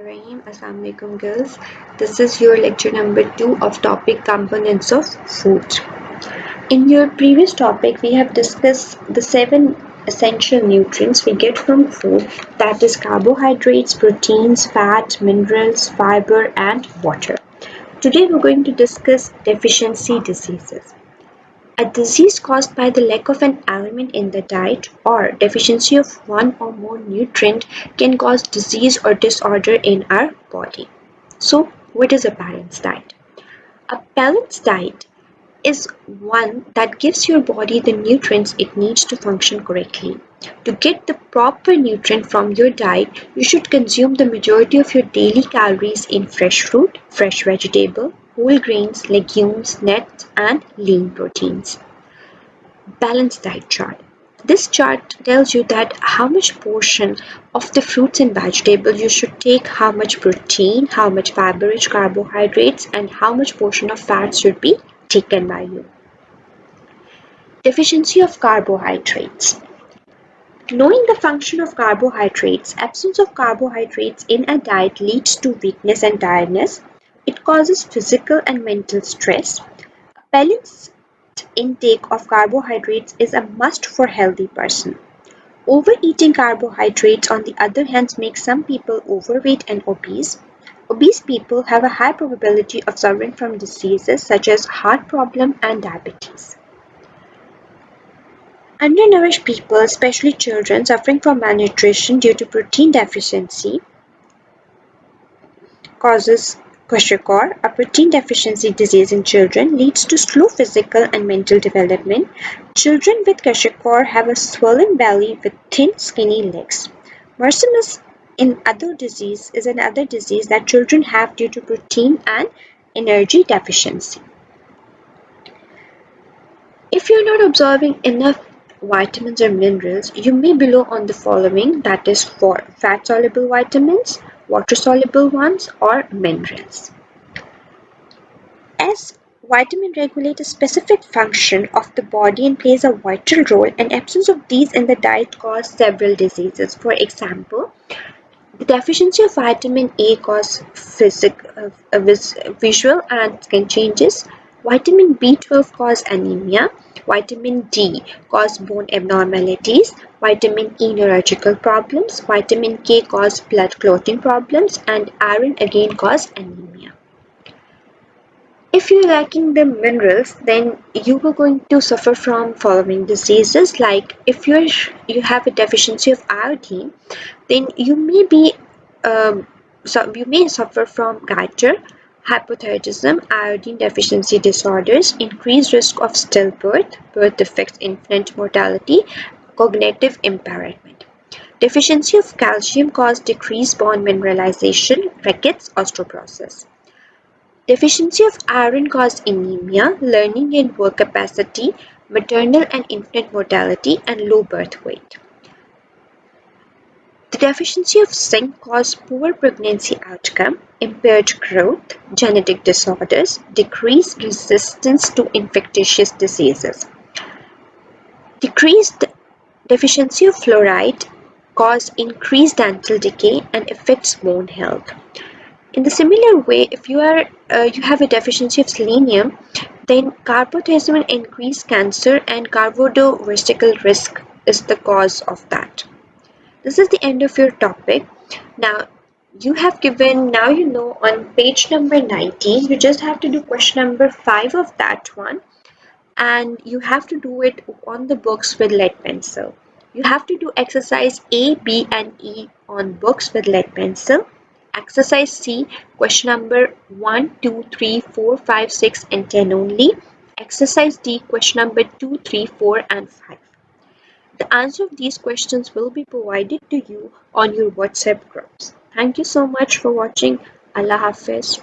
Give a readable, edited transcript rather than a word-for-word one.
Assalamu alaikum girls. This is your lecture number 2 of topic components of food. In your previous topic, we have discussed the 7 essential nutrients we get from food, that is carbohydrates, proteins, fat, minerals, fiber and water. Today we're going to discuss deficiency diseases. A disease caused by the lack of an element in the diet or deficiency of one or more nutrient can cause disease or disorder in our body. So, what is a balanced diet? A balanced diet is one that gives your body the nutrients it needs to function correctly. To get the proper nutrient from your diet, you should consume the majority of your daily calories in fresh fruit, fresh vegetable, whole grains, legumes, nuts, and lean proteins. Balanced diet chart. This chart tells you that how much portion of the fruits and vegetables you should take, how much protein, how much fiber-rich carbohydrates, and how much portion of fats should be taken by you. Deficiency of carbohydrates. Knowing the function of carbohydrates, absence of carbohydrates in a diet leads to weakness and tiredness. It causes physical and mental stress. Balanced intake of carbohydrates is a must for healthy person. Overeating carbohydrates, on the other hand, makes some people overweight and obese. Obese people have a high probability of suffering from diseases such as heart problem and diabetes. Undernourished people, especially children suffering from malnutrition due to protein deficiency, causes kwashiorkor, a protein deficiency disease in children, leads to slow physical and mental development. Children with kwashiorkor have a swollen belly with thin, skinny legs. Marasmus is another disease that children have due to protein and energy deficiency. If you're not absorbing enough vitamins or minerals, you may be low on the following, that is for fat-soluble vitamins, water-soluble ones, or minerals. As vitamins regulate a specific function of the body and plays a vital role, an absence of these in the diet causes several diseases. For example, the deficiency of vitamin A causes visual and skin changes. Vitamin B12 causes anemia. Vitamin D causes bone abnormalities. Vitamin E neurological problems. Vitamin K causes blood clotting problems, and iron again causes anemia. If you're lacking the minerals, then you are going to suffer from following diseases, like if you have a deficiency of iodine, then you may suffer from goiter, hypothyroidism, iodine deficiency disorders, increased risk of stillbirth, birth defects, infant mortality, cognitive impairment. Deficiency of calcium causes decreased bone mineralization, rickets, osteoporosis. Deficiency of iron causes anemia, learning and work capacity, maternal and infant mortality, and low birth weight. The deficiency of zinc causes poor pregnancy outcome, impaired growth, genetic disorders, decreased resistance to infectious diseases. Decreased deficiency of fluoride causes increased dental decay and affects bone health. In the similar way, if you have a deficiency of selenium, then carbohydrates will increase cancer, and cardiovascular risk is the cause of that. This is the end of your topic. Now you know on page number 19, you just have to do question number 5 of that one, and you have to do it on the books with lead pencil. You have to do exercise A, B, and E on books with lead pencil. Exercise C, question number 1, 2, 3, 4, 5, 6, and 10 only. Exercise D, question number 2, 3, 4, and 5. The answer of these questions will be provided to you on your WhatsApp groups. Thank you so much for watching. Allah Hafiz.